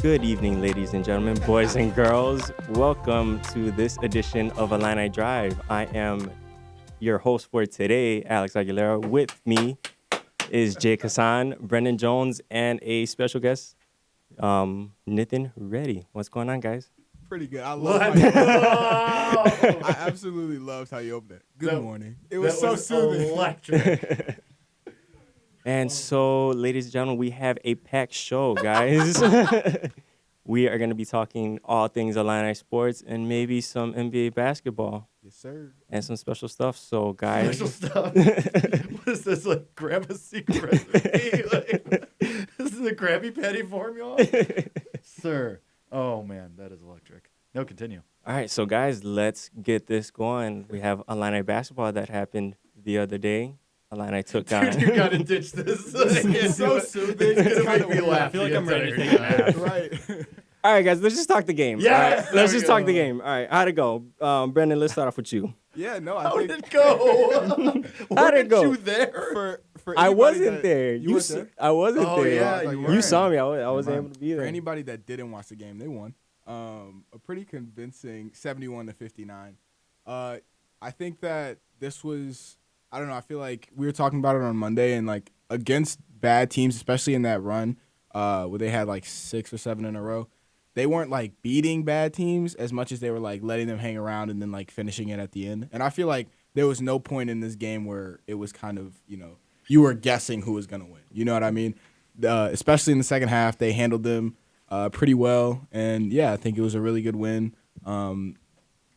Good evening, ladies and gentlemen, boys and girls. Welcome to this edition of Illini Drive. I am your host for today, Alex Aguilera. With me is Jake Hasan, Brendyn Jones, and a special guest, Nithin Reddy. What's going on, guys? Pretty good. I love how you I absolutely loved how you opened it. Good morning. It was so soothing. Electric. And so, ladies and gentlemen, we have a packed show, guys. We are going to be talking all things Illini sports and maybe some NBA basketball. Yes, sir. And some special stuff. So, guys. Special stuff. What is this, like, grab a secret recipe? Like, this is a Krabby Patty formula? Sir. Oh, man, that is electric. No, continue. All right, so, guys, let's get this going. We have Illini basketball that happened the other day. Illini took on. Dude, you gotta ditch this. It's so soothing. It's gonna make me laugh. I feel like I'm ready to take a nap. Right. All right, guys, let's just talk the game. Yeah, All right, there let's we just talk go. the game. All right, how'd it go? Brendyn, let's start off with you. Yeah, no, I How think did it go? How'd it go? You there? for I anybody wasn't that- there. You weren't there? I wasn't Oh, there. yeah, you you weren't. saw me. I was able to be For there. anybody that didn't watch the game, they won. A pretty convincing 71-59. I think that this was, I don't know, I feel like we were talking about it on Monday, and like against bad teams, especially in that run where they had like 6 or 7 in a row, they weren't like beating bad teams as much as they were like letting them hang around and then like finishing it at the end. And I feel like there was no point in this game where it was kind of, you were guessing who was going to win. You know what I mean? Especially in the second half, they handled them pretty well. And yeah, I think it was a really good win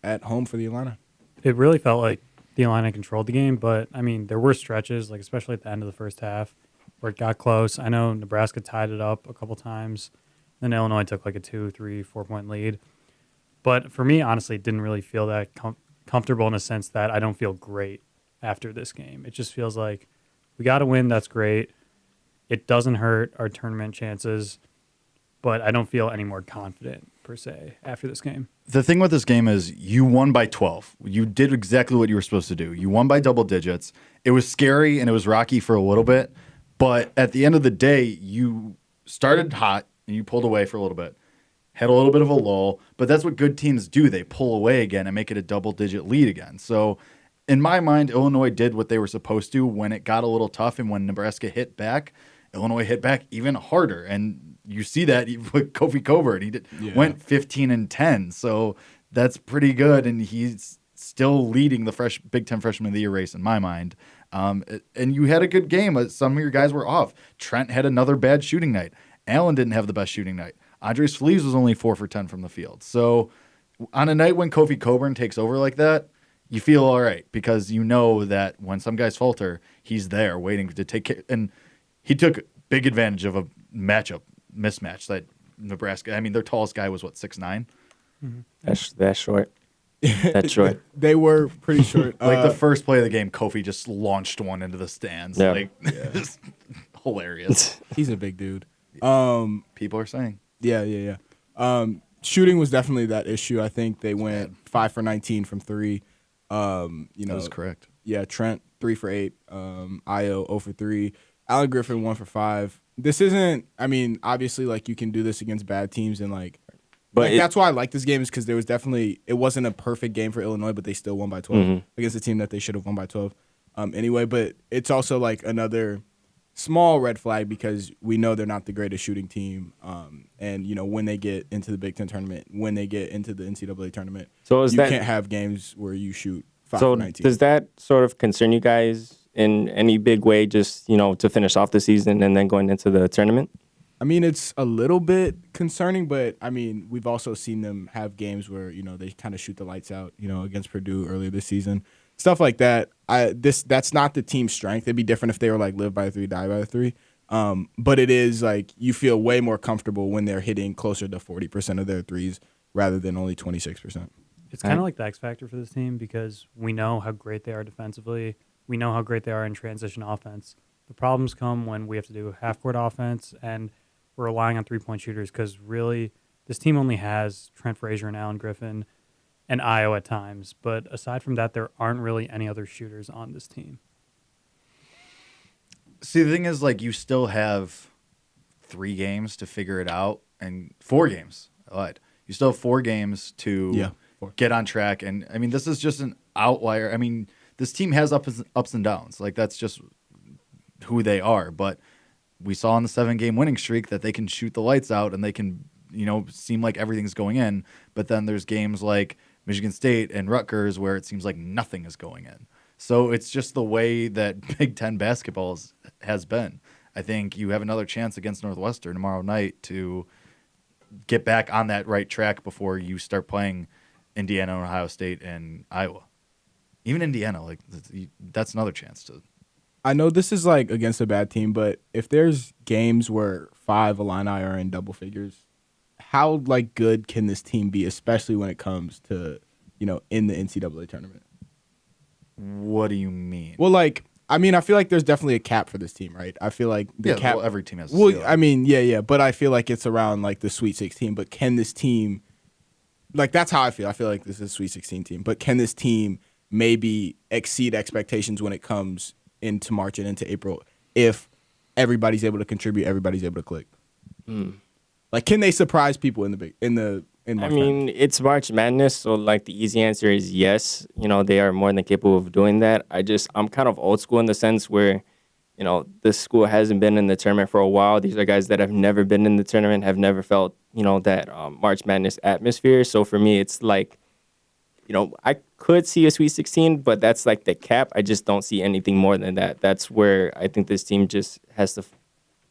at home for the Illini. It really felt like the Illini controlled the game, but, I mean, there were stretches, like especially at the end of the first half, where it got close. I know Nebraska tied it up a couple times. Then Illinois took like a 2, 3, 4-point lead. But for me, honestly, it didn't really feel that comfortable in a sense that I don't feel great after this game. It just feels like we got to win. That's great. It doesn't hurt our tournament chances, but I don't feel any more confident, per se, after this game. The thing with this game is you won by 12. You did exactly what you were supposed to do. You won by double digits. It was scary and it was rocky for a little bit, but at the end of the day, you started hot and you pulled away for a little bit. Had a little bit of a lull, but that's what good teams do. They pull away again and make it a double-digit lead again. So in my mind, Illinois did what they were supposed to when it got a little tough, and when Nebraska hit back, Illinois hit back even harder. And you see that with Kofi Coburn. Went 15-10, so that's pretty good, and he's still leading the Big Ten Freshman of the Year race in my mind. And you had a good game. Some of your guys were off. Trent had another bad shooting night. Allen didn't have the best shooting night. Andres Feliz was only 4 for 10 from the field. So on a night when Kofi Coburn takes over like that, you feel all right because you know that when some guys falter, he's there waiting to take care. And he took big advantage of a mismatch that Nebraska. I mean, their tallest guy was, 6'9"? Mm-hmm. That's short. That's short. They were pretty short. Like the first play of the game, Kofi just launched one into the stands. Yeah. Just hilarious. He's a big dude. People are saying. Yeah. Shooting was definitely that issue. I think they went 5 for 19 from 3. That was correct. Yeah, Trent 3 for 8. Io 0 for 3. Allen Griffin 1 for 5. This isn't. I mean, obviously, like you can do this against bad teams, and that's why I like this game is because there was definitely it wasn't a perfect game for Illinois, but they still won by 12 against a team that they should have won by 12. Anyway, but it's also like another small red flag because we know they're not the greatest shooting team. And, when they get into the Big Ten tournament, when they get into the NCAA tournament, you can't have games where you shoot 5 for 19. Does that sort of concern you guys in any big way just, to finish off the season and then going into the tournament? I mean, it's a little bit concerning, but, I mean, we've also seen them have games where, they kind of shoot the lights out, against Purdue earlier this season. Stuff like that. That's not the team's strength. It'd be different if they were like live by 3, die by 3. But it is like you feel way more comfortable when they're hitting closer to 40% of their threes rather than only 26%. It's kind of like the X factor for this team because we know how great they are defensively. We know how great they are in transition offense. The problems come when we have to do half-court offense and we're relying on three-point shooters because really this team only has Trent Frazier and Allen Griffin and Io at times. But aside from that, there aren't really any other shooters on this team. See, the thing is, you still have 3 games to figure it out. and 4 games. I lied. You still have 4 games to get on track. And I mean, this is just an outlier. I mean, this team has ups and downs. Like, that's just who they are. But we saw in the 7-game winning streak that they can shoot the lights out and they can, seem like everything's going in. But then there's games like Michigan State and Rutgers where it seems like nothing is going in. So it's just the way that Big Ten basketball has been. I think you have another chance against Northwestern tomorrow night to get back on that right track before you start playing Indiana, Ohio State, and Iowa. Even Indiana, like, that's another chance to. I know this is like against a bad team, but if there's games where 5 Illini are in double figures, how like good can this team be, especially when it comes to in the NCAA tournament? What do you mean? Well, like, I mean, I feel like there's definitely a cap for this team, right? I feel like the cap. Well, every team has. I mean, yeah, but I feel like it's around like the Sweet 16. But can this team, like, that's how I feel. I feel like this is a Sweet 16 team. But can this team maybe exceed expectations when it comes into March and into April if everybody's able to contribute, everybody's able to click? Like, can they surprise people in March Madness? It's March Madness, so like the easy answer is yes. They are more than capable of doing that. I'm kind of old school in the sense where, this school hasn't been in the tournament for a while. These are guys that have never been in the tournament, have never felt, that March Madness atmosphere. So for me, it's like, I could see a Sweet 16, but that's like the cap. I just don't see anything more than that. That's where I think this team just has to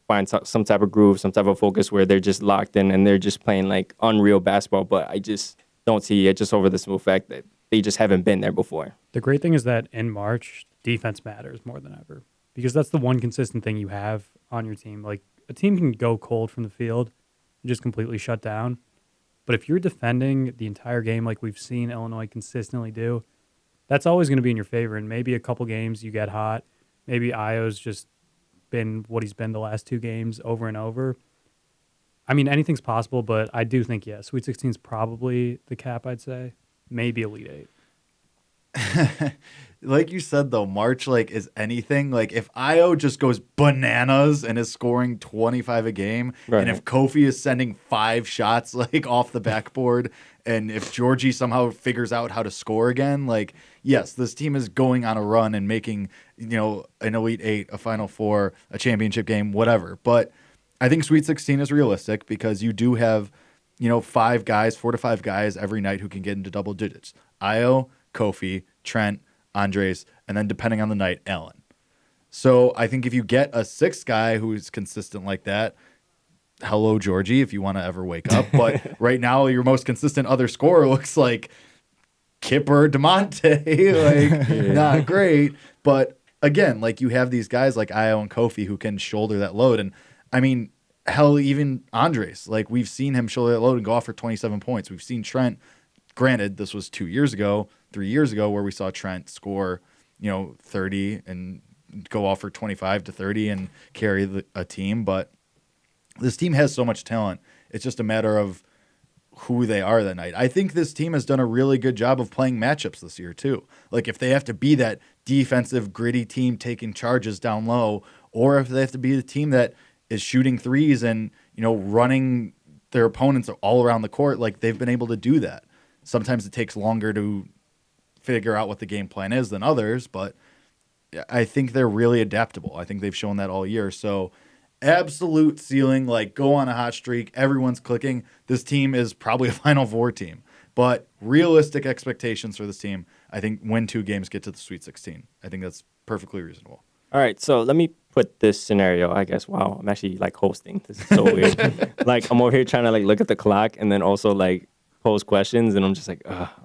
find some type of groove, some type of focus where they're just locked in and they're just playing like unreal basketball. But I just don't see it just over the simple fact that they just haven't been there before. The great thing is that in March, defense matters more than ever because that's the one consistent thing you have on your team. Like, a team can go cold from the field and just completely shut down. But if you're defending the entire game like we've seen Illinois consistently do, that's always going to be in your favor. And maybe a couple games you get hot. Maybe Io's just been what he's been the last 2 games over and over. I mean, anything's possible, but I do think, Sweet 16 is probably the cap, I'd say. Maybe Elite 8. Like you said, though, March, like, is anything. Like, if Io just goes bananas and is scoring 25 a game, right, and if Kofi is sending 5 shots, like, off the backboard, and if Georgie somehow figures out how to score again, like, yes, this team is going on a run and making, an Elite 8, a Final Four, a championship game, whatever. But I think Sweet 16 is realistic because you do have, 4 to 5 guys every night who can get into double digits. Io, Kofi, Trent, Andres, and then depending on the night, Allen. So I think if you get a 6th guy who's consistent like that, hello, Georgie, if you want to ever wake up. But right now, your most consistent other scorer looks like Kipper DeMonte. Not great. But again, like, you have these guys like Io and Kofi who can shoulder that load. And I mean, hell, even Andres, like, we've seen him shoulder that load and go off for 27 points. We've seen Trent. Granted, this was 3 years ago, where we saw Trent score, 30 and go off for 25 to 30 and carry a team. But this team has so much talent. It's just a matter of who they are that night. I think this team has done a really good job of playing matchups this year, too. Like, if they have to be that defensive, gritty team taking charges down low, or if they have to be the team that is shooting threes and, running their opponents all around the court, like, they've been able to do that. Sometimes it takes longer to figure out what the game plan is than others, but I think they're really adaptable. I think they've shown that all year. So absolute ceiling, like, go on a hot streak, everyone's clicking. This team is probably a Final Four team. But realistic expectations for this team, I think win 2 games, get to the Sweet 16. I think that's perfectly reasonable. All right, so let me put this scenario, I guess. Wow, I'm actually, like, hosting. This is so weird. Like, I'm over here trying to, like, look at the clock and then also, like, pose questions, and I'm just like,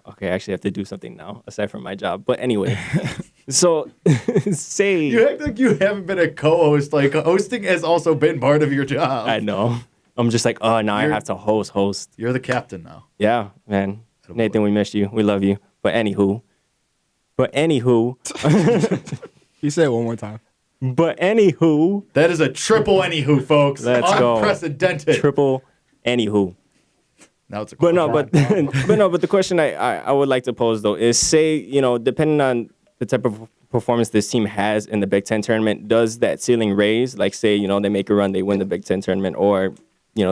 okay, I actually have to do something now, aside from my job. But anyway, so say... You act like you haven't been a co-host. Like, hosting has also been part of your job. I know. I'm just like, now I have to host. You're the captain now. Yeah, man. Nathan, we missed you. We love you. But anywho. You say it one more time. But anywho. That is a triple anywho, folks. Let's go. Unprecedented. Triple anywho. Now it's a but the question I would like to pose, though, is say, depending on the type of performance this team has in the Big Ten tournament, does that ceiling raise? Like, say, they make a run, they win the Big Ten tournament, or,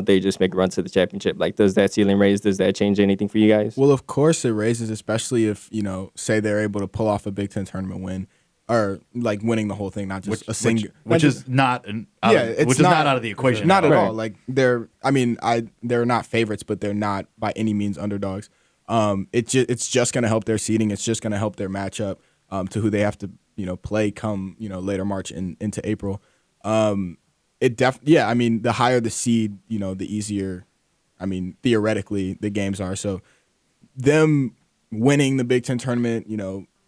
they just make a run to the championship. Like, does that ceiling raise? Does that change anything for you guys? Well, of course it raises, especially if, say they're able to pull off a Big Ten tournament win or like winning the whole thing, not just a single. Which is not it's not out of the equation. Not at Right. all. Like they're not favorites, but they're not by any means underdogs. It's just going to help their seeding. It's just going to help their matchup to who they have to play come later March and into April. The higher the seed, the easier, theoretically the games are. So them winning the Big Ten tournament,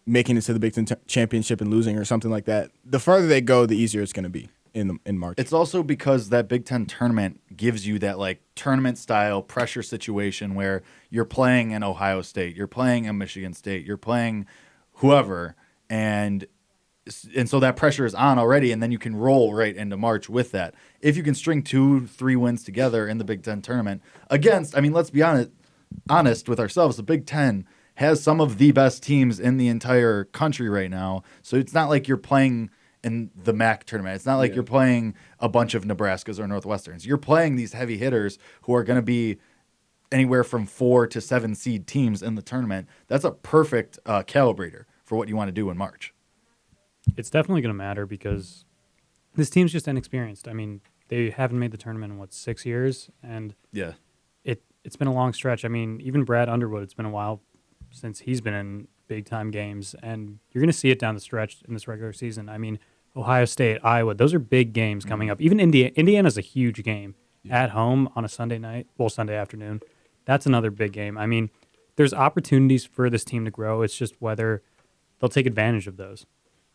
making it to the Big Ten championship and losing or something like that, the further they go, the easier it's going to be in March. It's also because that Big Ten tournament gives you that like tournament style pressure situation where you're playing an Ohio State, you're playing a Michigan State, you're playing whoever, and so that pressure is on already, and then you can roll right into March with that. If you can string 2-3 wins together in the Big Ten tournament against, let's be honest with ourselves, the Big Ten has some of the best teams in the entire country right now. So it's not like you're playing in the MAC tournament. It's not like you're playing a bunch of Nebraskas or Northwesterns. You're playing these heavy hitters who are going to be anywhere from 4 to 7 seed teams in the tournament. That's a perfect calibrator for what you want to do in March. It's definitely going to matter because this team's just inexperienced. They haven't made the tournament in 6 years, and Yeah. it's been a long stretch. Even Brad Underwood, it's been a while since he's been in big time games, and you're going to see it down the stretch in this regular season. Ohio State, Iowa, those are big games coming up. Even Indiana's a huge game at home on a Sunday night, Sunday afternoon. That's another big game. There's opportunities for this team to grow. It's just whether they'll take advantage of those.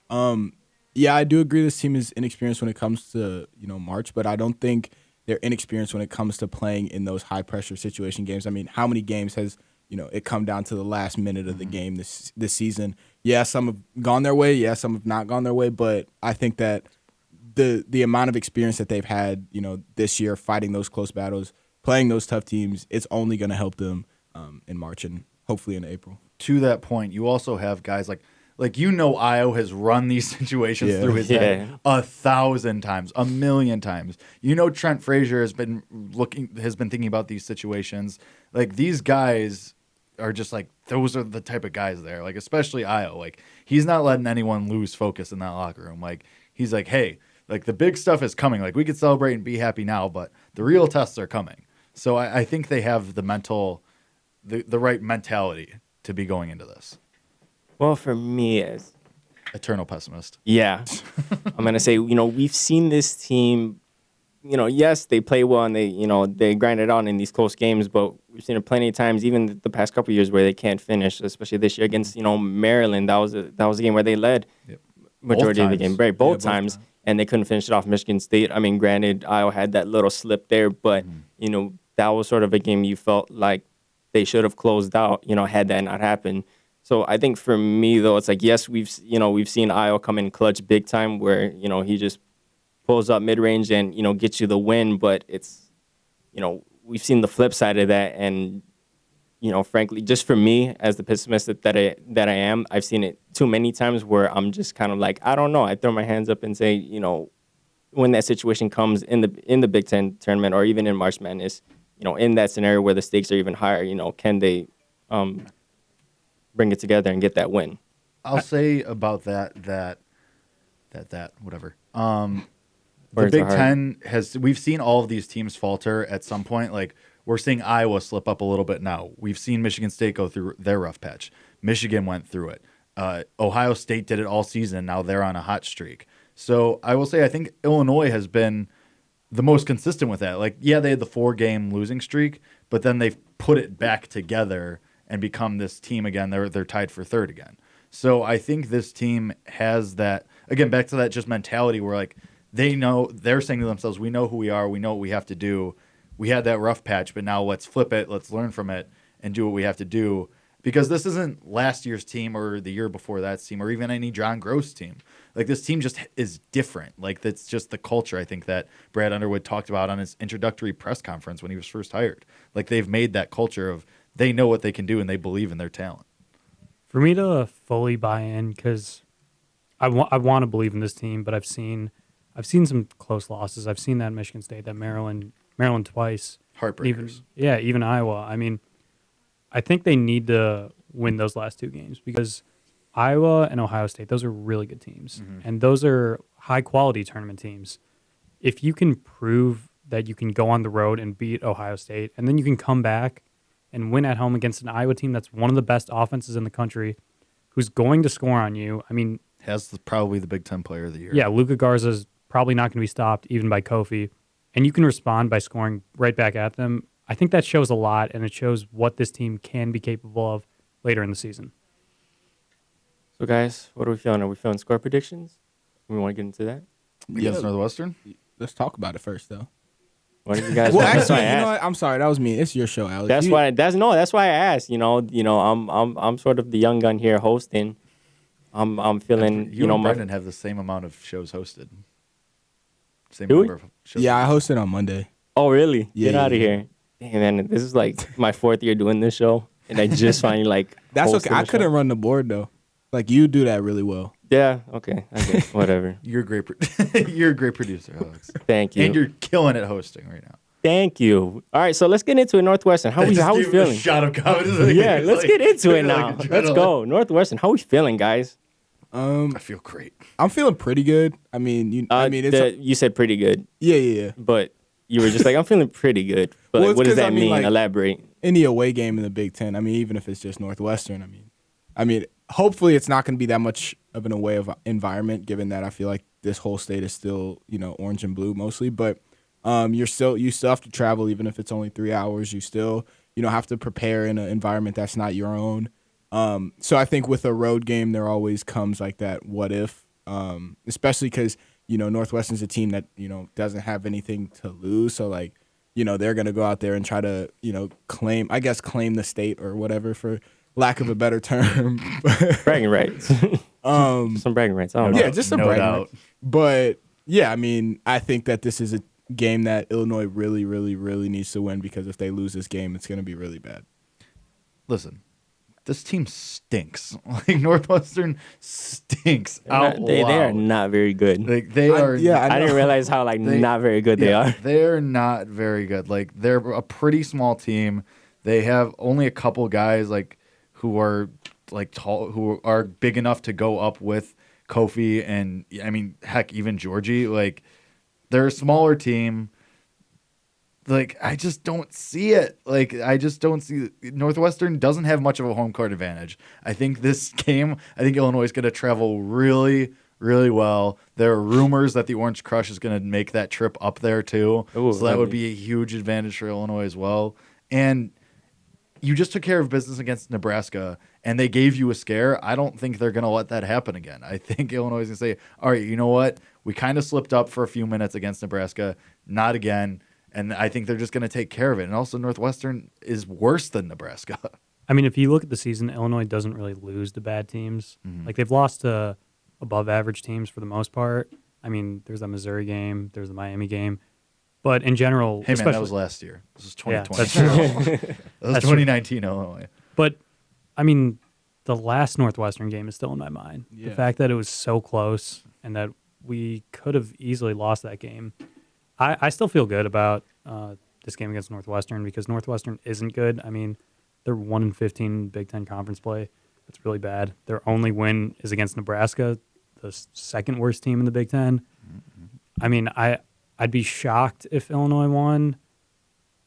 I do agree this team is inexperienced when it comes to, March, but I don't think they're inexperienced when it comes to playing in those high pressure situation games. How many games has, it come down to the last minute of the game this season? Yeah, some have gone their way. Yeah, some have not gone their way. But I think that the amount of experience that they've had, this year fighting those close battles, playing those tough teams, it's only going to help them in March and hopefully in April. To that point, you also have guys like Io has run these situations through his head 1,000 times, 1,000,000 times. Trent Frazier has been thinking about these situations. Like, these guys are just like, those are the type of guys there. Like, especially Io. Like, he's not letting anyone lose focus in that locker room. Like, he's like, hey, like, the big stuff is coming. Like, we could celebrate and be happy now, but the real tests are coming. So I think they have the right mentality to be going into this. Well, for me, as eternal pessimist. Yeah. I'm going to say, we've seen this team, yes, they play well and they grind it out in these close games, but we've seen it plenty of times, even the past couple of years, where they can't finish, especially this year against, Maryland. That was a game where they led majority of the game, right? Both times, and they couldn't finish it off. Michigan State, granted, Iowa had that little slip there, but, that was sort of a game you felt like they should have closed out, had that not happened. So I think for me, though, it's like, yes, we've seen Iowa come in clutch big time where, he just pulls up mid-range and, gets you the win. But it's, we've seen the flip side of that. And, frankly, just for me, as the pessimist that I am, I've seen it too many times where I'm just kind of like, I don't know. I throw my hands up and say, when that situation comes in the Big Ten tournament or even in March Madness, in that scenario where the stakes are even higher, can they bring it together and get that win? I'll say about that whatever. The Words Big are hard. Ten we've seen all of these teams falter at some point. Like, we're seeing Iowa slip up a little bit now. We've seen Michigan State go through their rough patch. Michigan went through it. Ohio State did it all season. Now they're on a hot streak. So I will say I think Illinois has been the most consistent with that. Like, yeah, they had the 4-game losing streak, but then they've put it back together and become this team again. They're tied for third again. So I think this team has that, again, back to that just mentality where, like, they're saying to themselves, we know who we are, we know what we have to do. We had that rough patch, but now let's flip it, let's learn from it and do what we have to do. Because this isn't last year's team or the year before that team or even any John Gross team. Like, this team just is different. Like, that's just the culture, I think, that Brad Underwood talked about on his introductory press conference when he was first hired. Like, they've made that culture of they know what they can do and they believe in their talent. For me to fully buy in, because I want to believe in this team, but I've seen some close losses. I've seen that Michigan State, that Maryland Maryland twice. Heartbreakers. Even Iowa. I mean, I think they need to win those last two games because Iowa and Ohio State, those are really good teams. And those are high-quality tournament teams. If you can prove that you can go on the road and beat Ohio State, and then you can come back and win at home against an Iowa team that's one of the best offenses in the country, who's going to score on you. I mean, Probably the Big Ten Player of the Year. yeah, Luka Garza's probably not going to be stopped even by Kofi, and you can respond by scoring right back at them. I think that shows a lot, and it shows what this team can be capable of later in the season. So, guys, what are we feeling? Are we feeling score predictions? We want to get into that? Against Northwestern? Let's talk about it first, though. What do you guys? Well, that's why I actually, you know asked. what? I'm sorry. That was me. It's your show, Alex. That's why. That's why I asked. I'm sort of the young gun here hosting. I'm feeling. You and my Brendyn have the same amount of shows hosted. Same Do we? number of shows. Yeah, I hosted on Monday. Oh, really? Yeah, Get out of yeah. here. Damn, man. This is like my 4th year doing this show, and I just finally like. That's hosted okay. I the show. couldn't run the board though. Like you do that really well. Yeah. Okay. Okay. Whatever. You're a great you're a great producer, Alex. Thank you. And you're killing it hosting right now. Thank you. All right. So let's get into it. Northwestern. How we feeling? Shot of confidence. Yeah. Let's get into it now. Like Let's go. Northwestern. How we feeling, guys? I feel great. I'm feeling pretty good. I mean, You said pretty good, yeah. but you were just like, I'm feeling pretty good. But Well, like, it's what does 'cause, that I mean, mean? like- Elaborate. Any away game in the Big Ten. I mean, even if it's just Northwestern. I mean, hopefully it's not going to be that much of an away of environment, given that I feel like this whole state is still, orange and blue mostly. But you still have to travel, even if it's only 3 hours. You still, have to prepare in an environment that's not your own. So I think with a road game, there always comes like that what if, especially because, Northwestern's a team that, doesn't have anything to lose. So like, they're going to go out there and try to, claim the state or whatever for lack of a better term. Bragging rights. Some bragging rights. I don't know. Yeah, just some No bragging doubt. rights. But yeah, I mean, I think that this is a game that Illinois really, really, really needs to win because if they lose this game, it's going to be really bad. Listen, this team stinks. Like Northwestern stinks out They are loud. not very good. Like they are. I didn't realize how not very good they are. They're not very good. Like they're a pretty small team. They have only a couple guys like who are like tall, who are big enough to go up with Kofi and I mean, heck, even Georgie. Like they're a smaller team. Like I just don't see it. Like I just don't see Northwestern doesn't have much of a home court advantage. I think this game, Illinois is going to travel really, really well. There are rumors that the Orange Crush is going to make that trip up there too. Ooh, so that would lovely. be a huge advantage for Illinois as well. And you just took care of business against Nebraska, and they gave you a scare. I don't think they're going to let that happen again. I think Illinois is going to say, all right, you know what? We kind of slipped up for a few minutes against Nebraska. Not again. And I think they're just going to take care of it. And also Northwestern is worse than Nebraska. I mean, if you look at the season, Illinois doesn't really lose to bad teams. Mm-hmm. Like they've lost to above average teams for the most part. I mean, there's that Missouri game, there's the Miami game, but in general, Hey, man, especially, that was last year. This is Yeah, 2020. that's true. That was That's true. 2019 Illinois. But I mean, the last Northwestern game is still in my mind. Yeah. The fact that it was so close and that we could have easily lost that game. I still feel good about this game against Northwestern because Northwestern isn't good. I mean, they're 1-15 Big Ten conference play. That's really bad. Their only win is against Nebraska, the second worst team in the Big Ten. I mean, I'd be shocked if Illinois won,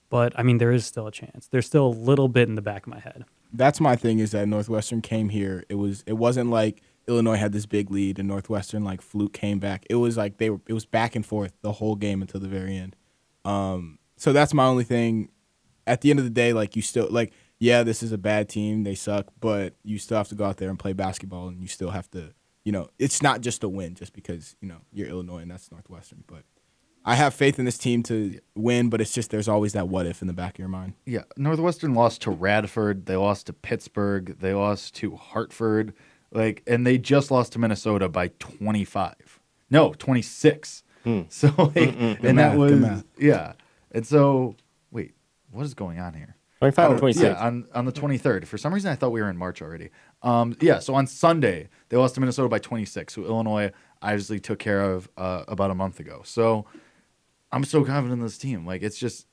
but I mean, there is still a chance. There's still a little bit in the back of my head. That's my thing is that Northwestern came here. It wasn't like Illinois had this big lead and Northwestern like fluke came back. It was like it was back and forth the whole game until the very end. So that's my only thing. At the end of the day, like you still like, yeah, this is a bad team. They suck, but you still have to go out there and play basketball, and you still have to, it's not just a win just because you're Illinois and that's Northwestern. But I have faith in this team to win, but it's just there's always that what if in the back of your mind. Yeah, Northwestern lost to Radford. They lost to Pittsburgh. They lost to Hartford. And they just lost to Minnesota by 25. No, 26. So, and Good that was math. yeah. And so, wait, what is going on here? 25 and 26. Yeah, on the 23rd. For some reason, I thought we were in March already. So on Sunday, they lost to Minnesota by 26, who Illinois obviously took care of about a month ago. So I'm so confident in this team. Like, it's just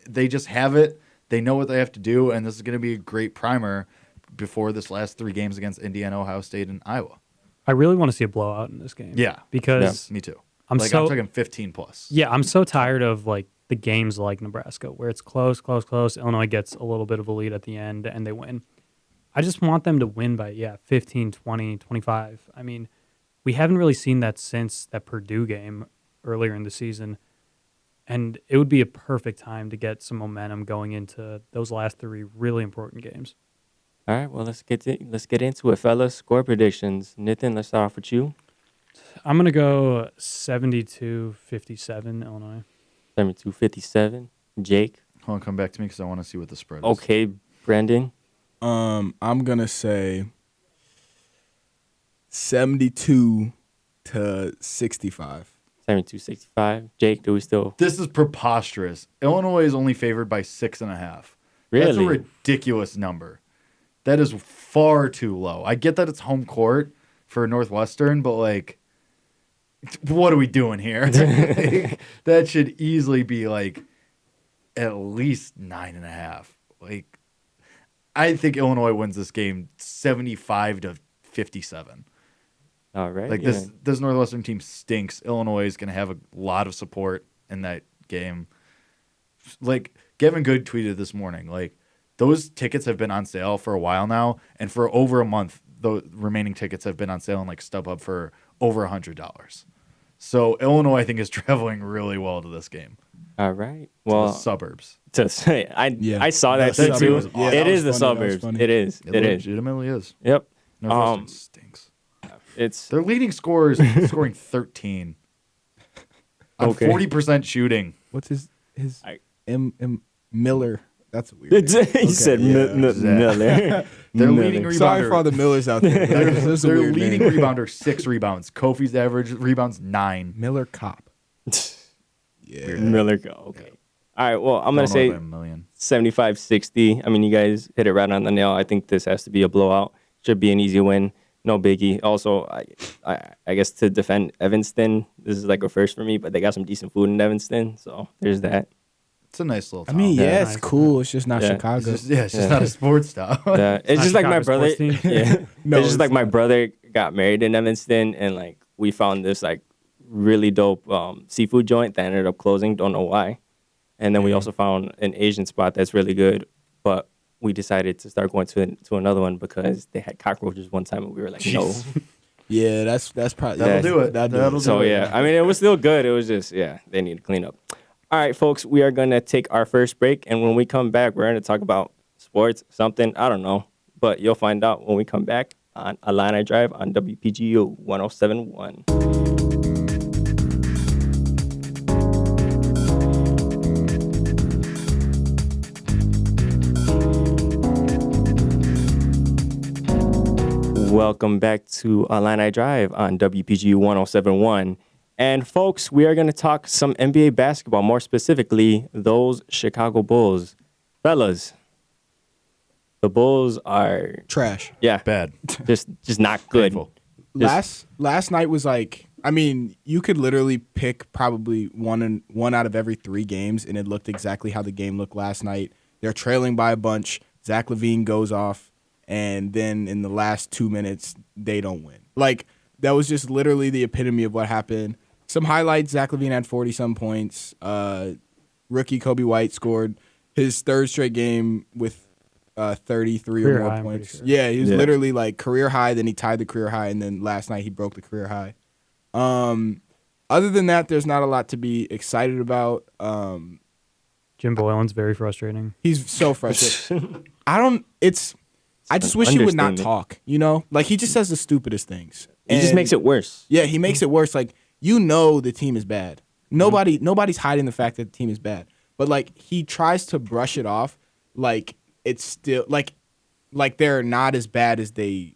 they just have it. They know what they have to do, and this is going to be a great primer before this last 3 games against Indiana, Ohio State, and Iowa. I really want to see a blowout in this game. Yeah, because me too. I'm talking 15 plus. Yeah, I'm so tired of like the games like Nebraska where it's close. Illinois gets a little bit of a lead at the end and they win. I just want them to win by 15, 20, 25. I mean, we haven't really seen that since that Purdue game earlier in the season. And it would be a perfect time to get some momentum going into those last 3 really important games. All right, well, let's get into it, fellas. Score predictions. Nithin, let's start off with you. I'm going to go 72-57 Illinois. 72-57. Jake. Hold on, come back to me because I want to see what the spread is. Okay, Brendyn. I'm gonna say 72-65. 72-65. Jake, do we still? This is preposterous. Illinois is only favored by 6.5. Really? That's a ridiculous number. That is far too low. I get that it's home court for Northwestern, but like, what are we doing here? Like, that should easily be like at least 9.5. Like, I think Illinois wins this game 75-57. All right. Like this Northwestern team stinks. Illinois is going to have a lot of support in that game. Like Gavin Good tweeted this morning, like those tickets have been on sale for a while now, and for over a month, the remaining tickets have been on sale on like StubHub for over $100. So Illinois, I think, is traveling really well to this game. All right. To Well, the suburbs. to say, I saw that That too. was awesome. It is the That was funny. suburbs. It is. It It is. legitimately is. Yep. Northwestern stinks. It's Their leading scorer is scoring 13 on Okay. 40% shooting. What's his I- M Miller? That's weird. he said Miller. Their leading rebounder. Sorry for all the Millers out there. That's a Their weird leading name. rebounder, 6 rebounds. Kofi's average rebounds 9. Miller Cop. Yeah. Miller go. Okay. All right. Well, I'm gonna Illinois say by a million. 75-60. I mean, you guys hit it right on the nail. I think this has to be a blowout. Should be an easy win. No biggie. Also, I guess to defend Evanston, this is like a first for me, but they got some decent food in Evanston, so there's that. It's a nice little I town. mean, Yeah. yeah, it's cool. It's just not Yeah. Chicago. It's just not a sports town. Yeah, it's not just like my Chicago's brother. sports team? Yeah, No, it's just it's like my brother got married in Evanston, and like we found this like really dope seafood joint that ended up closing. Don't know why. And then we also found an Asian spot that's really good, but we decided to start going to another one because they had cockroaches one time, and we were like, no. Yeah, that's probably That'll do it. That'll That'll do it. So yeah, I mean, it was still good. It was just they need to clean up. All right, folks, we are gonna take our first break, and when we come back, we're gonna talk about sports, something I don't know, but you'll find out when we come back on Illini Drive on WPGU 107.1. Welcome back to Illini Drive on WPGU 107.1. And folks, we are going to talk some NBA basketball, more specifically, those Chicago Bulls. Fellas, the Bulls are, Trash. Bad. just not good. Painful. Last night was like, I mean, you could literally pick probably one out of every 3 games, and it looked exactly how the game looked last night. They're trailing by a bunch. Zach LaVine goes off, and then in the last 2 minutes, they don't win. Like, that was just literally the epitome of what happened. Some highlights, Zach LaVine had 40-some points. Rookie Kobe White scored his 3rd straight game with 33 Career or more high, I'm pretty points. sure. Yeah, he was Yeah. literally like career high, then he tied the career high, and then last night he broke the career high. Other than that, there's not a lot to be excited about. Jim Boylan's very frustrating. He's so frustrated. I just wish he would not talk, you know? Like, he just says the stupidest things. He just And- makes it worse. Yeah, he makes it worse. Like, you know the team is bad. Nobody's hiding the fact that the team is bad. But, like, he tries to brush it off like it's still, like they're not as bad as they,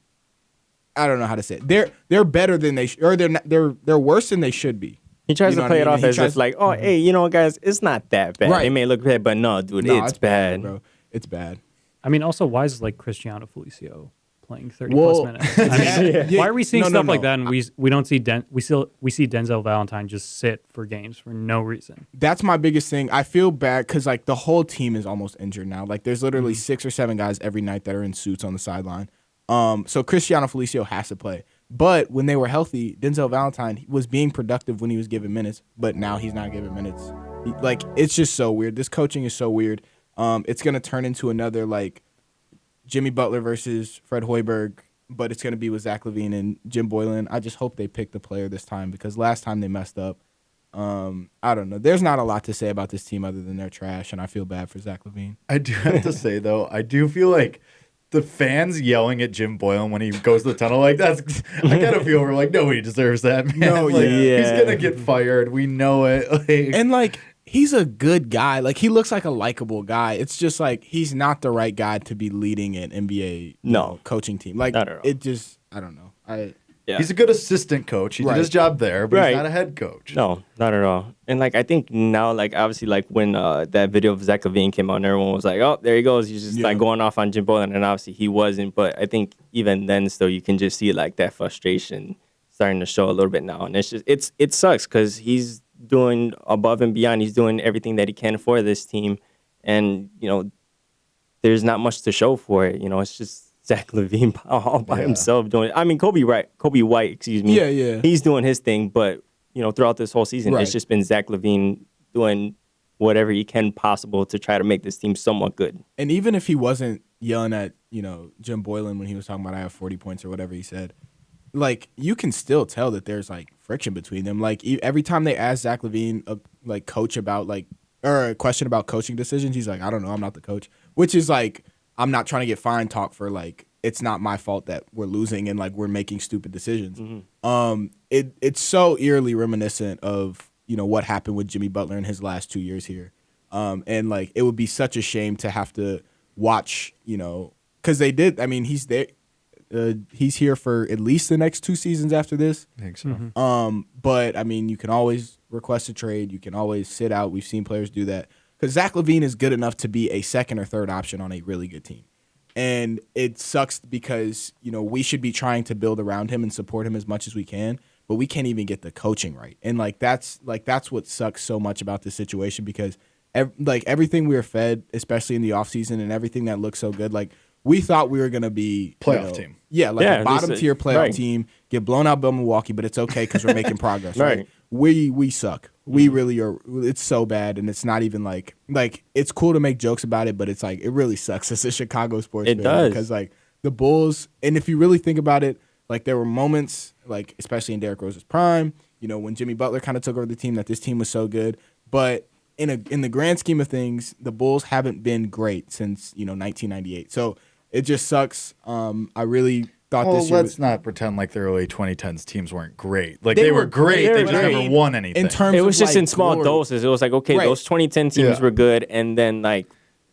I don't know how to say it. They're better than they, or they're worse than they should be. He tries You know to play what it I mean? off He as tries- if like, oh, hey, you know, guys, it's not that bad. Right. It may look bad, but no, dude, No, it's bad. bro. It's bad. I mean, also, why is like Cristiano Felicio playing 30 Well, plus minutes. I mean, yeah. why are we seeing No, stuff no, like no. that? And we don't see we see Denzel Valentine just sit for games for no reason. That's my biggest thing. I feel bad because like the whole team is almost injured now. Like there's literally 6 or 7 guys every night that are in suits on the sideline. So Cristiano Felicio has to play. But when they were healthy, Denzel Valentine was being productive when he was given minutes, but now he's not given minutes. Like it's just so weird. This coaching is so weird. It's gonna turn into another like Jimmy Butler versus Fred Hoiberg, but it's gonna be with Zach LaVine and Jim Boylan. I just hope they pick the player this time because last time they messed up. I don't know. There's not a lot to say about this team other than they're trash, and I feel bad for Zach LaVine. I do have to say though, I do feel like the fans yelling at Jim Boylan when he goes to the tunnel, like that's, I kind of feel we're like nobody deserves that, man. No, like, yeah. he's gonna get fired. We know it. Like, And like he's a good guy. Like he looks like a likable guy. It's just like he's not the right guy to be leading an NBA coaching team. Like Not at all. it just I don't know. Yeah. he's a good assistant coach. He Right. did his job there, but Right. he's not a head coach. No, not at all. And like I think now, like obviously, like when that video of Zach LaVine came out, and everyone was like, "Oh, there he goes." He's just like going off on Jim Boylan, and obviously he wasn't. But I think even then, still, you can just see like that frustration starting to show a little bit now, and it's just it sucks because he's doing above and beyond. He's doing everything that he can for this team, and there's not much to show for it. It's just Zach LaVine all by himself doing it. I mean, Kobe White, excuse me. Yeah. He's doing his thing, but throughout this whole season, Right. it's just been Zach LaVine doing whatever he can possible to try to make this team somewhat good. And even if he wasn't yelling at, Jim Boylan when he was talking about I have 40 points or whatever he said, like you can still tell that there's like friction between them. Like every time they ask Zach LaVine a question about coaching decisions, he's like, I don't know, I'm not the coach. Which is like, I'm not trying to get fine talk for like it's not my fault that we're losing and like we're making stupid decisions. It's so eerily reminiscent of what happened with Jimmy Butler in his last 2 years here, and like it would be such a shame to have to watch because they did. I mean he's there. He's here for at least the next 2 seasons after this. I think so. But I mean, you can always request a trade. You can always sit out. We've seen players do that because Zach LaVine is good enough to be a second or third option on a really good team. And it sucks because we should be trying to build around him and support him as much as we can, but we can't even get the coaching right. And that's what sucks so much about this situation because everything we were fed, especially in the offseason and everything that looked so good, like. We thought we were going to be Playoff team. Yeah, like a bottom tier playoff right. team, get blown out by Milwaukee, but it's okay because we're making progress, right? Right. We suck. We really are. It's so bad, and it's not even like it's cool to make jokes about it, but it's like it really sucks as a Chicago sports fan. It does. Because like the Bulls, and if you really think about it, like there were moments, like especially in Derrick Rose's prime, when Jimmy Butler kind of took over the team, that this team was so good, but in the grand scheme of things, the Bulls haven't been great since 1998. So it just sucks. I really thought this year. Let's not pretend like the early 2010s teams weren't great. Like They they were were great. great, They but just I never mean, won anything. in terms It was of, just like, in small glory. doses. It was like, okay, Right. those 2010 teams Yeah. were good, and then like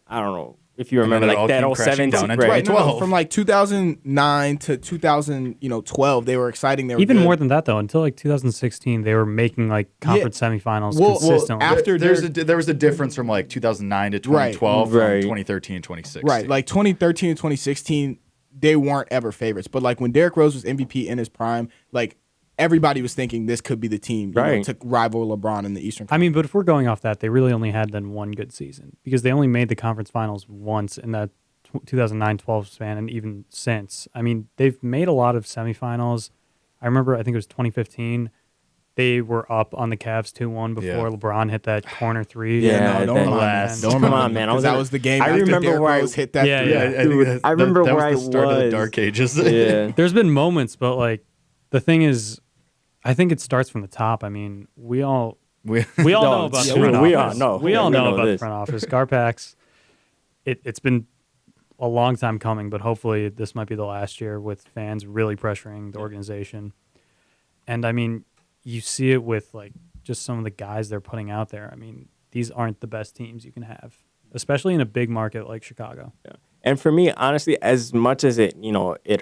I don't know if you remember then it like all that came 07 crashing down team, in right? Right, no, 12. from like 2009 to 2012, they were exciting. They were Even good. more than that, though, until like 2016, they were making like conference semifinals Well, consistently. after there was a difference from like 2009 to 2012, from Right. 2013 and 2016. Right, like 2013 and 2016, they weren't ever favorites. But like when Derrick Rose was MVP in his prime, like everybody was thinking this could be the team Right. to rival LeBron in the Eastern. I mean, but if we're going off that, they really only had then one good season because they only made the conference finals once in that 2009-12 span, and even since. I mean, they've made a lot of semifinals. I remember, I think it was 2015. They were up on the Cavs 2-1 before Yeah. LeBron hit that corner three. Yeah, no, don't then- remind me. Alas. Don't Come remind on, me, man. 'cause that was the game. I after remember Derrick where I- Rose hit that. Yeah, three. yeah. I think I remember that where was the start of the was. dark ages. Yeah. There's been moments, but like the thing is, I think it starts from the top. I mean, we all we all No, know about yeah, the front we office. all know. We all We know know about the this. front office. Garpax, it's been a long time coming, but hopefully this might be the last year with fans really pressuring the organization. And I mean, you see it with like just some of the guys they're putting out there. I mean, these aren't the best teams you can have, especially in a big market like Chicago. Yeah. And for me, honestly, as much as it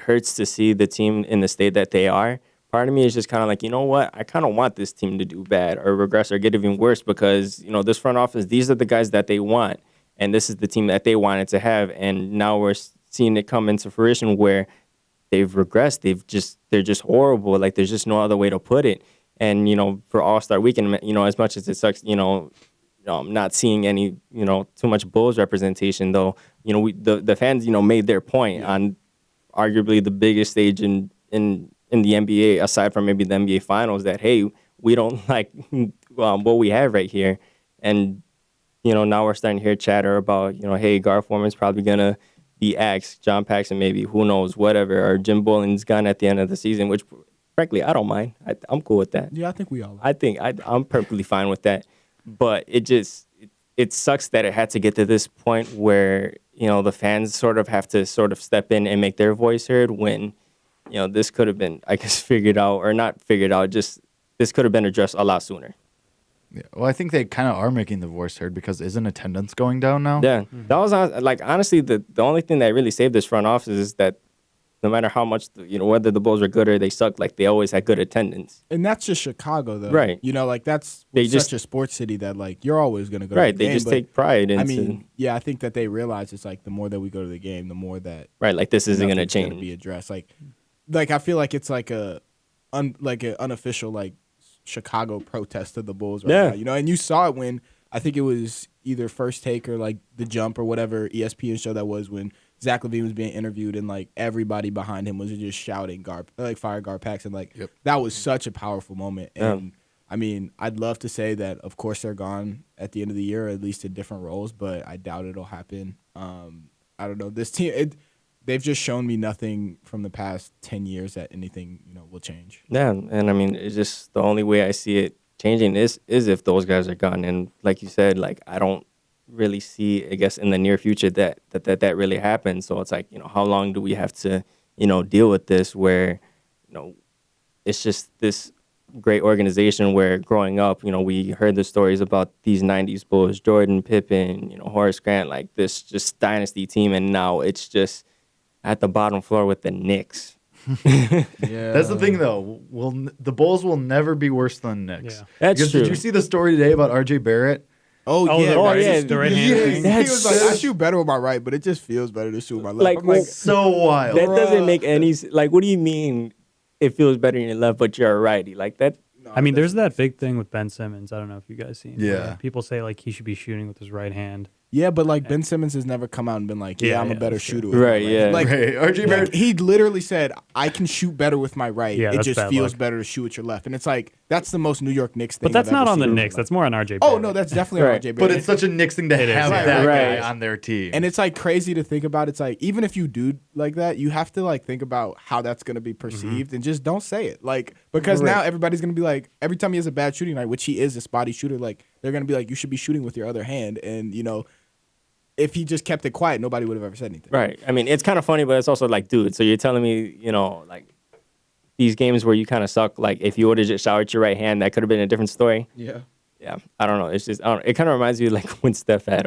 hurts to see the team in the state that they are, part of me is just kind of like, you know what? I kind of want this team to do bad or regress or get even worse because, this front office, these are the guys that they want. And this is the team that they wanted to have. And now we're seeing it come into fruition where regressed. They're just horrible. Like there's just no other way to put it. And for All-Star Weekend, as much as it sucks, not seeing any too much Bulls representation though. The fans made their point on arguably the biggest stage in the NBA, aside from maybe the NBA Finals, that hey, we don't like what we have right here. And now we're starting to hear chatter about hey, Gar Forman's probably gonna be axed, John Paxson maybe, who knows, whatever, or Jim Boylan's gone at the end of the season, which frankly I don't mind. I'm cool with that. Yeah, I think we all are. I think I'm perfectly fine with that. But it sucks that it had to get to this point where the fans sort of have to sort of step in and make their voice heard when this could have been, I guess, figured out, or not figured out, just this could have been addressed a lot sooner. Yeah. Well, I think they kind of are making the voice heard because isn't attendance going down now? Yeah, that was honestly the only thing that really saved this front office is that no matter how much whether the Bulls are good or they suck, like they always had good attendance. And that's just Chicago, though. Right. That's such a sports city that like you're always gonna go. Right. To the They game, just but, take pride into. I mean, yeah, I think that they realize it's like the more that we go to the game, the more that right. Like this isn't gonna nothing's change. Be addressed. Like I feel like it's like an unofficial like Chicago protest of the Bulls right now. And you saw it when I think it was either First Take or like The Jump or whatever ESPN show that was when Zach LaVine was being interviewed and like everybody behind him was just shouting fire Gar Paxson. Like that was such a powerful moment. And I mean, I'd love to say that of course they're gone at the end of the year, or at least in different roles, but I doubt it'll happen. I don't know. This team they've just shown me nothing from the past 10 years that anything, will change. Yeah, and I mean, it's just the only way I see it changing is if those guys are gone. And like you said, like I don't really see, I guess, in the near future that really happens. So it's like, how long do we have to, deal with this where, it's just this great organization where growing up, we heard the stories about these 90s Bulls, Jordan, Pippen, Horace Grant, like this just dynasty team. And now it's just at the bottom floor with the Knicks. Yeah, that's the thing though. The Bulls will never be worse than the Knicks. Yeah. That's because true. Did you see the story today about R.J. Barrett? Oh yeah, the right hand thing. He was like, I shoot better with my right, but it just feels better to shoot with my left. Like, I'm like, So wild. that doesn't make any like. What do you mean? It feels better in your left, but you're a righty like that. I mean, there's that big thing with Ben Simmons. I don't know if you guys seen. Yeah. People say like he should be shooting with his right hand. yeah, but like Ben Simmons has never come out and been like, I'm a better that's true. shooter. With my Right, yeah. Like, Right. R.J. Barrett. like, he literally said, I can shoot better with my right. Yeah, it that's just bad feels luck. better to shoot with your left. And it's like, that's the most New York Knicks thing. But that's I've not ever on the seen. Knicks. That's more on RJ. Oh, Barrett. no, that's definitely Right. on RJ But Barrett. it's such a Knicks thing to It is, have yeah. that Right. guy on their team. And it's like crazy to think about. It's like, even if you do like that, you have to like think about how that's going to be perceived and just don't say it. Like, because now everybody's going to be like, every time he has a bad shooting night, which he is a spotty shooter, like they're going to be like, you should be shooting with your other hand. And, if he just kept it quiet, nobody would have ever said anything. Right. I mean, it's kind of funny, but it's also like, dude, so you're telling me, like these games where you kind of suck, like if you would have just shot your right hand, that could have been a different story. Yeah. Yeah. I don't know. It's just, it kind of reminds me like when Steph had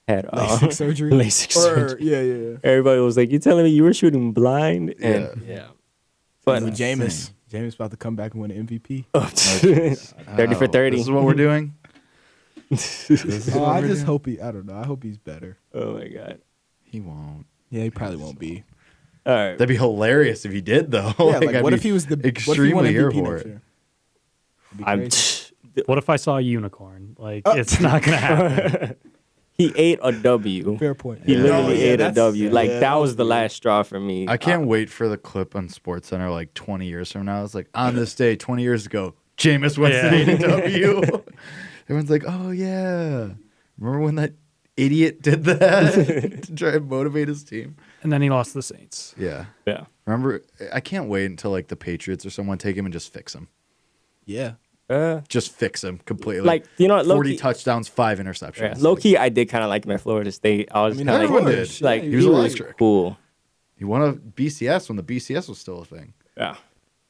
LASIK surgery. LASIK surgery. Yeah. Everybody was like, you telling me you were shooting blind? And yeah. But But Jameis about to come back and win an MVP. 30 for 30. This is what we're doing. I just hope I don't know. I hope he's better. Oh my God. He won't. Yeah, he probably won't be. All right. That'd be hilarious if he did, though. Yeah, like I'd what be if he was the extremely what if he won here MVP for next it. year? It'd be I'm crazy. What if I saw a unicorn? Like it's not gonna happen. He ate a W. Fair point. He Yeah. literally ate a that's- W. Like yeah, that was the weird. last straw for me. I can't wait for the clip on SportsCenter like 20 years from now. It's like, on this day, 20 years ago, Jameis Winston Yeah. ate a W. Everyone's like, oh, yeah. Remember when that idiot did that to try and motivate his team? And then he lost to the Saints. Yeah. Yeah. Remember, I can't wait until like the Patriots or someone take him and just fix him. Yeah. Just fix him completely. Like, you know what, 40 low-key- touchdowns, 5 interceptions. Yeah. Low key, I did kind of like him at Florida State. I was I mean, kind of everyone like, did. like Yeah, he was he was electric. cool. He won a BCS when the BCS was still a thing. Yeah.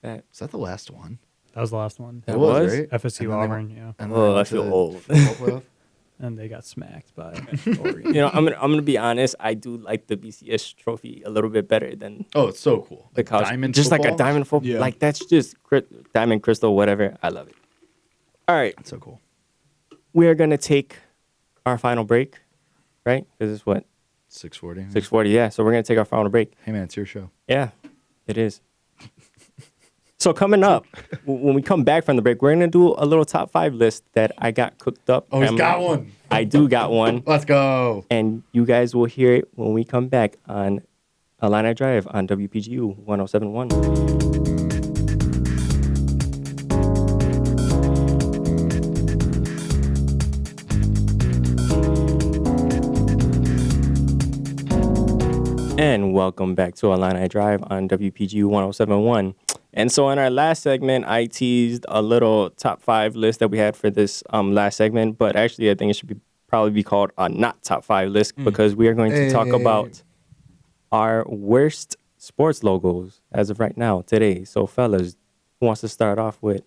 Was that the last one? That was the last one. That was? right? FSU And then they Auburn, yeah. And Oh, then I went feel to the old. football playoff? And they got smacked by You Oregon. know, I'm gonna be honest. I do like the BCS trophy a little bit better than Oh, it's so cool. the college. diamond just like a football? diamond football. Yeah. Like that's just diamond crystal, whatever. I love it. All right, It's so cool. we are gonna take our final break, right? Because it's what 640. 6:40. Yeah, so we're gonna take our final break. Hey, man, it's your show. Yeah. It is. So coming up, when we come back from the break, we're going to do a little top 5 list that I got cooked up. Oh, he's got one. I do got one. Let's go. And you guys will hear it when we come back on Illini Drive on WPGU 1071. And welcome back to Illini Drive on WPGU 1071. And so in our last segment, I teased a little top 5 list that we had for this last segment, but actually I think it should probably be called a not top 5 list because we are going to talk about our worst sports logos as of right now today. So fellas, who wants to start off with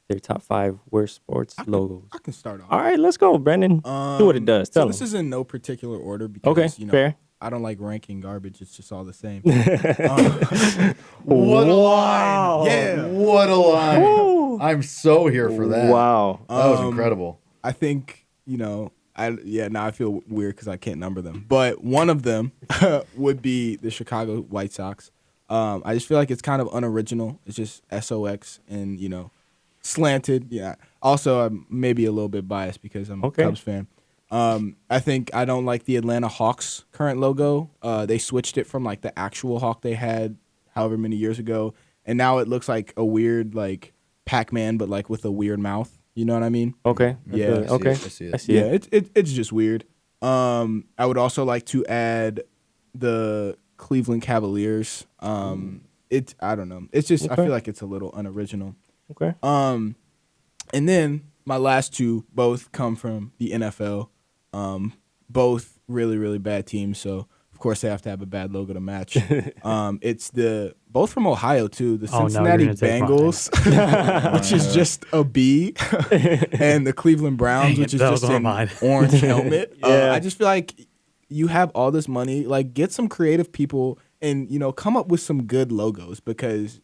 their top 5 worst sports logos? I can start off. All right, let's go, Brendyn. Do what it does. Tell this them. is in no particular order because Okay, fair. I don't like ranking garbage. It's just all the same. What a line. Yeah. What a line. Woo. I'm so here for that. Wow. That was incredible. I think, now I feel weird because I can't number them. But one of them would be the Chicago White Sox. I just feel like it's kind of unoriginal. It's just SOX and, slanted. Yeah. Also, I'm maybe a little bit biased because I'm a Cubs fan. I think I don't like the Atlanta Hawks current logo. They switched it from like the actual hawk they had however many years ago, and now it looks like a weird like Pac-Man, but like with a weird mouth. You know what I mean? Okay. Yeah. Okay. I see it. I see it. It's just weird. I would also like to add the Cleveland Cavaliers. I don't know. It's just I feel like it's a little unoriginal. Okay. And then my last two both come from the NFL. Both really, really bad teams, so of course they have to have a bad logo to match. It's both from Ohio too, the Cincinnati Bengals, which is just a B, and the Cleveland Browns, which is just an orange helmet. I just feel like you have all this money, like get some creative people and come up with some good logos because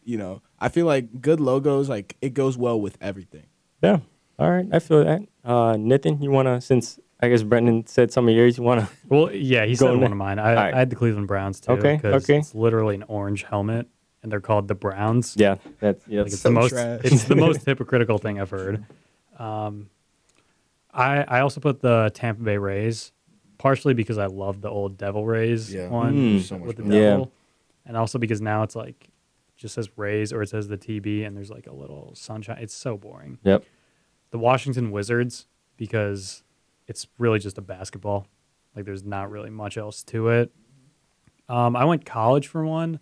I feel like good logos, like it goes well with everything. Yeah. All right. I feel that. Nithin, you want to, since I guess Brendyn said some of yours, you want to? Well, yeah, he said Go one of mine. I had the Cleveland Browns too. Okay, Because okay. it's literally an orange helmet, and they're called the Browns. Yeah. That's Like it's so the most. trash. It's the most hypocritical thing I've heard. I also put the Tampa Bay Rays, partially because I love the old Devil Rays one So much with the better. devil, and also because now it's like just says Rays or it says the TB, and there's like a little sunshine. It's so boring. Yep. The Washington Wizards, because it's really just a basketball. Like there's not really much else to it. I went college for one.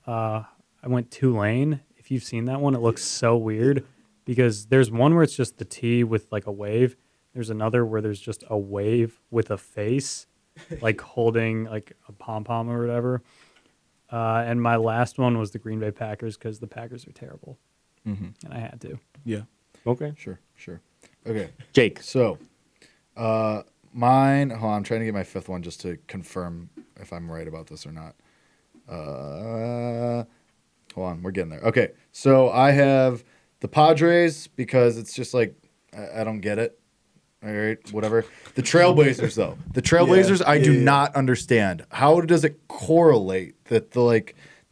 I went Tulane. If you've seen that one, it looks so weird because there's one where it's just the T with like a wave. There's another where there's just a wave with a face, like holding like a pom-pom or whatever. And my last one was the Green Bay Packers because the Packers are terrible. And I had to. Yeah. Okay. Sure. Okay. Jake. So, mine. Hold on, I'm trying to get my fifth one just to confirm if I'm right about this or not. Hold on, we're getting there. Okay, so I have the Padres because it's just like I don't get it. All right, whatever. The Trailblazers, though. The Trailblazers, I do not understand. How does it correlate that the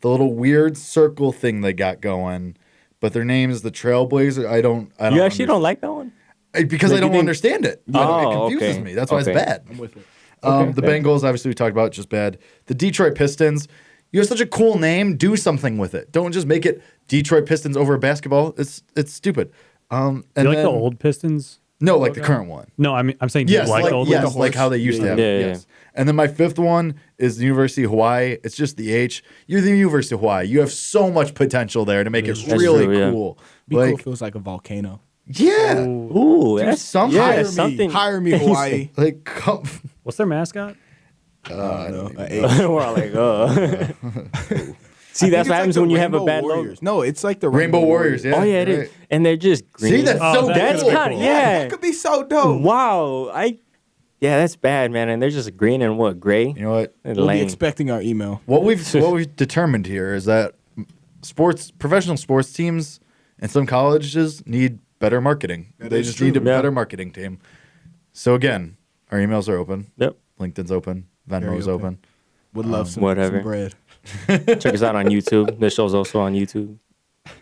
little weird circle thing they got going, but their name is the Trailblazer? I don't. You actually don't like that one? Because I don't understand it. It confuses okay. me. That's why Okay. it's bad. I'm with it. The Bengals, obviously, we talked about, just bad. The Detroit Pistons, you have such a cool name. Do something with it. Don't just make it Detroit Pistons over basketball. It's stupid. And Do you like then- the old Pistons? No, like the current one. No, I'm saying do you Yes, like the old yes, like how they used to have Yeah, it. yeah, Yes. And then my fifth one is the University of Hawaii. It's just the H. You're the University of Hawaii. You have so much potential there to make it That's really true, yeah. cool. Be cool Like, if it was like a volcano. yeah. Ooh, that's something. Yeah, Hire something. Hire me, Hawaii. Like, come. What's their mascot? I don't know. We're all like, See, that's what happens when you have a bad logo. No, it's like the Rainbow Warriors, yeah. Oh yeah, it is, right. and they're just green. See, that's so that's cool. kind of yeah. That could be so dope. Wow, yeah, that's bad, man. And they're just green and what gray? You know what? And We'll be lame. expecting our email. What we've determined here is that professional sports teams and some colleges need better marketing. They is just true. need a Yeah. better marketing team. So again, our emails are open. Yep. LinkedIn's open. Very Venmo's open. open. Would love some whatever. bread. Check us out on YouTube. This show's also on YouTube.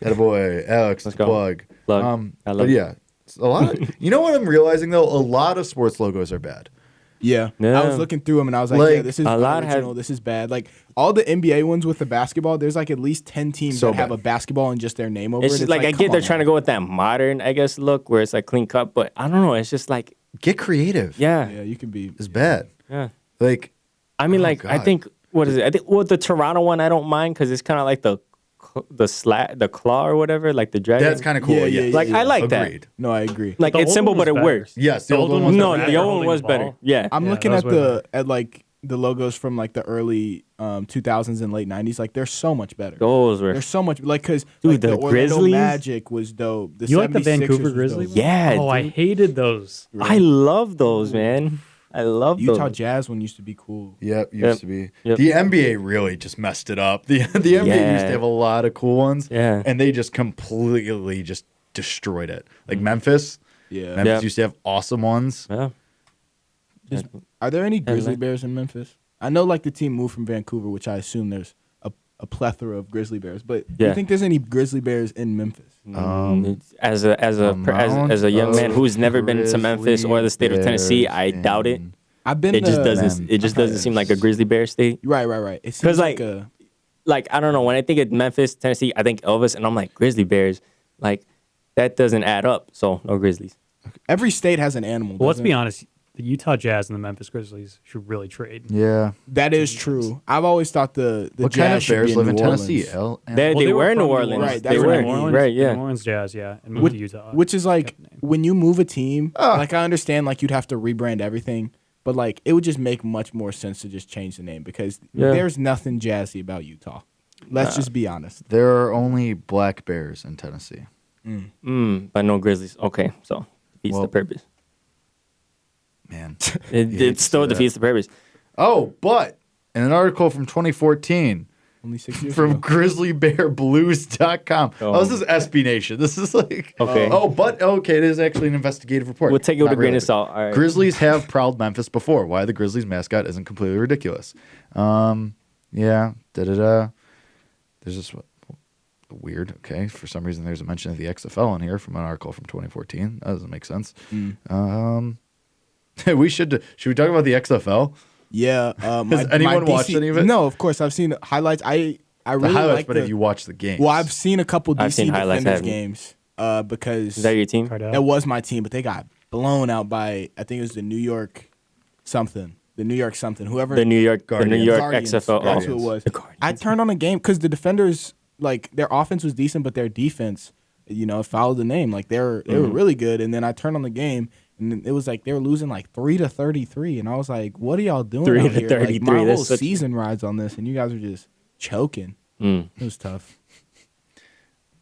Attaboy, Alex, Let's the go. plug. Plug. I love But yeah, it's a lot. You know what I'm realizing though? A lot of sports logos are bad. Yeah. Yeah. I was looking through them and I was like, Like, yeah, this is a lot original. have- This is bad. Like all the NBA ones with the basketball, there's like at least 10 teams So that have bad. a basketball and just their name over It's it. just like I come get they're on trying to now. go with that modern, I guess, look where it's like clean cut, but I don't know. It's just like, Get creative. yeah. Yeah, you can be. It's bad. Yeah. Like, I mean, Oh, like, I God. think, what is it? I think, well, the Toronto one, I don't mind because it's kind of like the claw or whatever, like the dragon. that's kind of cool. Yeah, Yeah, yeah, Like, I like that. Agreed. No, I agree. Like, The it's old simple, one but it was better. works. Yes, the old one was No, better. the old one Holding was the better. ball. Yeah. I'm Yeah, looking that at was way the at like the logos from like the early 2000s and late 90s. Like they're so much better. Those were. They're so much like because Dude, like, the the Orlando Grizzlies? Magic was dope. The You like the 76ers Vancouver was Grizzlies? dope. Yeah. Oh, I dude. hated those. I love those, man. I love Utah those. Jazz one used to be cool. Yep, used Yep. to be. Yep. The NBA really just messed it up. The NBA used Yeah. to have a lot of cool ones. Yeah. And they just completely just destroyed it. Like Memphis. Yeah. Memphis Yeah. used to have awesome ones. Yeah. Are there any grizzly like- bears in Memphis? I know like the team moved from Vancouver, which I assume there's a plethora of grizzly bears. But do Yeah. you think there's any grizzly bears in Memphis? It's- as a amount as a young man of who's never been to Memphis or the state of Tennessee, Grizzly I doubt it. Bears I've been. It just to- doesn't. It just doesn't seem like a grizzly bear state. Right. It seems 'Cause, like, like, a. Like I don't know. When I think of Memphis, Tennessee, I think Elvis, and I'm like grizzly bears. Like that doesn't add up. So no grizzlies. Every state has an animal. Well, let's doesn't be it? honest. The Utah Jazz and the Memphis Grizzlies should really trade. Yeah. That is true. I've always thought the What Jazz kind of should be bears in live in New Tennessee? Orleans. They were in New from Orleans. Right, They that's were what I New mean. Orleans, right. Yeah. New Orleans Jazz, yeah, and moved Which, to Utah. which is like Kept the name. when you move a team, Ah. like I understand like you'd have to rebrand everything, but like it would just make much more sense to just change the name because Yeah. there's nothing jazzy about Utah. Let's just be honest. There are only black bears in Tennessee. But no grizzlies. Okay, so defeats Well, the purpose. Man. It, hate it to still see that. defeats the purpose. Oh, but in an article from 2014 Only 6 years from ago. grizzlybearblues.com. Oh, this is SB Nation. This is like Okay. Okay, it is actually an investigative report. We'll take it with a Not grain really. of salt. All right. Grizzlies have prowled Memphis before. Why the Grizzlies mascot isn't completely ridiculous. Yeah, da-da-da. There's this weird, okay. For some reason there's a mention of the XFL in here from an article from 2014. That doesn't make sense. Should we talk about the XFL? Yeah. Has anyone watched any of it? No, of course I've seen highlights. I The really highlights, like but the, have you watched the game? Well, I've seen a couple I've DC seen highlights, Defenders haven't you? games because Is that your team? Cardell. that was my team, but they got blown out by I think it was the New York something. Whoever The New York Guardians. Guardians, XFL. That's Oh. who it was. The Guardians. I turned on the game because the defenders, like their offense was decent, but their defense, followed the name. Like they were really good. And then I turned on the game, and then it was like they were losing like 3-33, and I was like, "What are y'all doing 3 out to here? 33, Like, my that's whole such- season rides on this, and you guys are just choking." Mm. It was tough.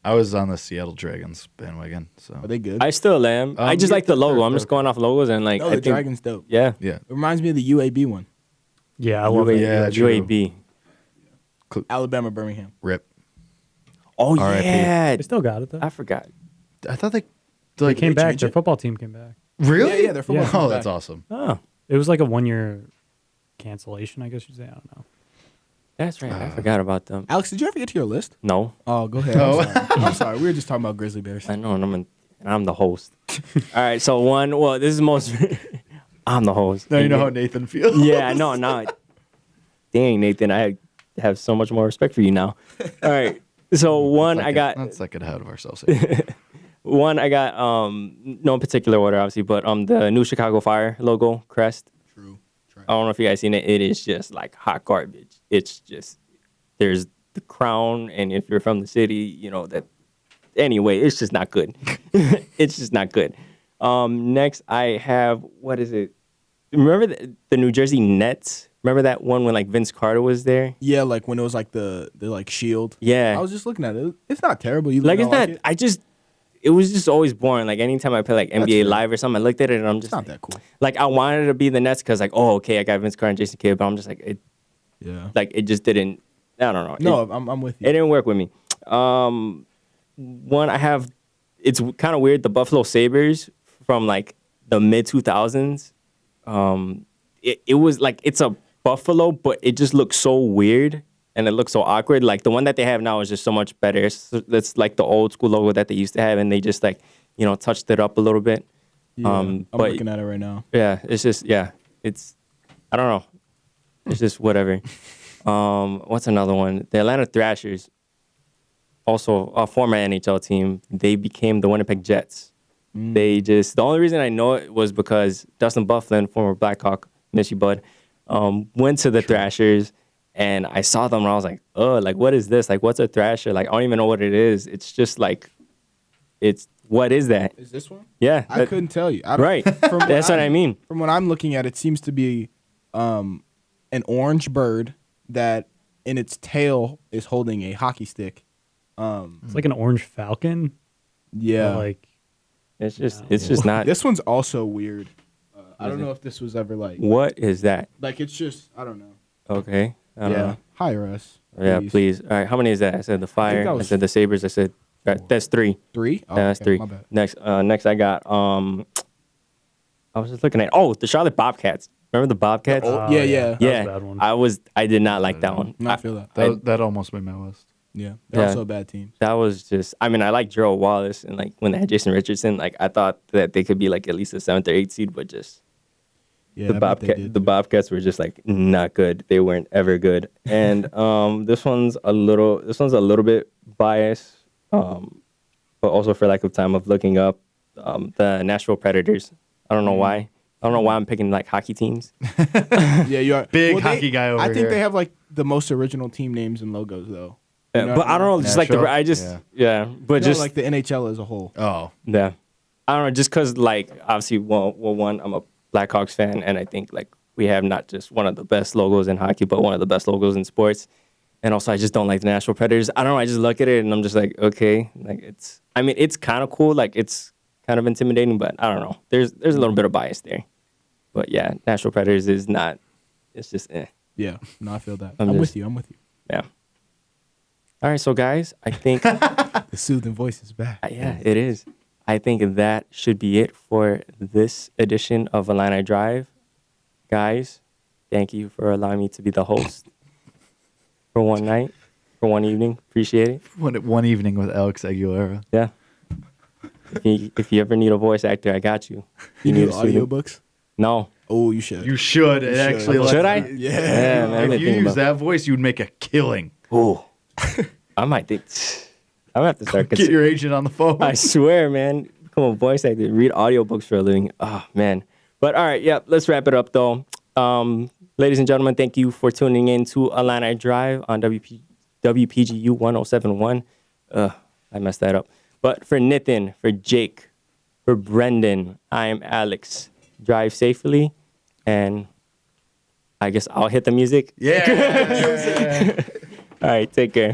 I was on the Seattle Dragons bandwagon. So Are they good? I still am. I just yeah, like the logo. they're I'm just going off logos and like no, I the think, Dragons dope. Yeah. yeah, It reminds me of the UAB one, Yeah, I love UAB. it. Yeah, true. UAB. Alabama Birmingham. rip. Oh R.I.P. yeah. They still got it though. I forgot. I thought they They came back. change Their it? football team came back. really. Yeah, their football Yeah. team's Oh, that's back. awesome. Oh, It was like a 1-year cancellation, I guess you'd say. I don't know. that's right. I forgot about them. Alex, did you ever get to your list? No, Oh, go ahead. Oh. I'm sorry. I'm sorry. We were just talking about Grizzly Bears. I know, and I'm the host. All right, so one. Well, this is most. I'm the host. Now you know how Nathan feels. Yeah, I know. Now, dang, Nathan, I have so much more respect for you now. All right. So one, I got Let's not get ahead of ourselves. Here. one. I got no particular order, obviously, but the new Chicago Fire logo crest. True. I don't know if you guys seen it. It is just like hot garbage. It's just there's the crown, and if you're from the city, you know that. Anyway, it's just not good. It's just not good. Next, I have what is it? Remember the New Jersey Nets? Remember that one when like Vince Carter was there? Yeah, like when it was like the like shield. Yeah. I was just looking at it. It's not terrible. You Like don't it's not. it? It was just always boring. Like anytime I play like NBA fair. Live or something, I looked at it and I'm It's just not like, that cool. like I wanted it to be the Nets because like okay, I got Vince Carter and Jason Kidd, but I'm just like Yeah. it just didn't. I don't know. No, I'm with It you. didn't work with me. One I have, it's kind of weird. The Buffalo Sabres from like the mid 2000s. It was like it's a Buffalo, but it just looks so weird and it looks so awkward. Like the one that they have now is just so much better. It's like the old school logo that they used to have, and they just like, you know, touched it up a little bit. Yeah, I'm but looking at it right now. yeah, it's just it's I don't know. It's just whatever. What's another one? The Atlanta Thrashers, also a former NHL team. They became the Winnipeg Jets. They just, the only reason I know it was because Dustin Byfuglien, former Blackhawk, miss you, bud, went to the Thrashers, and I saw them and I was like, oh, like, what is this? Like, what's a Thrasher? Like, I don't even know what it is. It's just like, what is that? Is this one? Yeah. I couldn't tell you. I don't, Right. That's what I mean. From what I'm looking at, it seems to be an orange bird that in its tail is holding a hockey stick. It's like an orange falcon. Yeah. But like It's just not. This one's also weird. I don't know if this was ever like. What is that? Like, it's just, I don't know. Okay. I don't know. Hire us. Yeah, please. All right. How many is that? I said the Fire. that I was said the Sabres. I said that's 3. 3? Oh, Yeah, that's okay, 3. My bad. Next I got I was just looking at the Charlotte Bobcats. Remember the Bobcats? Oh, yeah. That was yeah. a bad one. I did not like that one. I feel that. That almost made my list. Yeah. They're Yeah. also a bad team. That was just, I mean, I like Gerald Wallace, and like when they had Jason Richardson, like I thought that they could be like at least a 7th or 8th seed, but just Yeah, the Bobcats were just like not good. They weren't ever good. And this one's a little bit biased, but also for lack of time of looking up the Nashville Predators. I don't know why. I don't know why I'm picking like hockey teams. Yeah, you are. Big hockey guy over I think here. they have like the most original team names and logos, though. You Yeah, know but what I don't know, just like Nashville? I just but No, just like the NHL as a whole. Oh, yeah, I don't know, just because like obviously, one, I'm a Blackhawks fan, and I think like we have not just one of the best logos in hockey, but one of the best logos in sports. And also, I just don't like the Nashville Predators. I don't know. I just look at it and I'm just like, okay, like it's kind of cool, like it's kind of intimidating, but I don't know. There's a little bit of bias there, but yeah, Nashville Predators is not. It's just Yeah, no, I feel that. I'm I'm just- with you. yeah. All right, so guys, I think. The soothing voice is back. Yeah, it is. I think that should be it for this edition of Illini Drive. Guys, thank you for allowing me to be the host for one night, for one evening. Appreciate it. one evening with Alex Aguilera. Yeah. If you ever need a voice actor, I got you. You need need a student? audiobooks? No. Oh, you should. You should. It should. actually. Should I? Yeah. man. If you use that voice, you would make a killing. Oh. I might think. I'm going to have to start. Get your agent on the phone. I swear, man. Come on, voice actor. Read audiobooks for a living. Oh, man. But all right, let's wrap it up, though. Ladies and gentlemen, thank you for tuning in to Illini Drive on WPGU 1071. I messed that up. But for Nithin, for Jake, for Brendyn, I'm Alex. Drive safely, and I guess I'll hit the music. Yeah. All right, take care.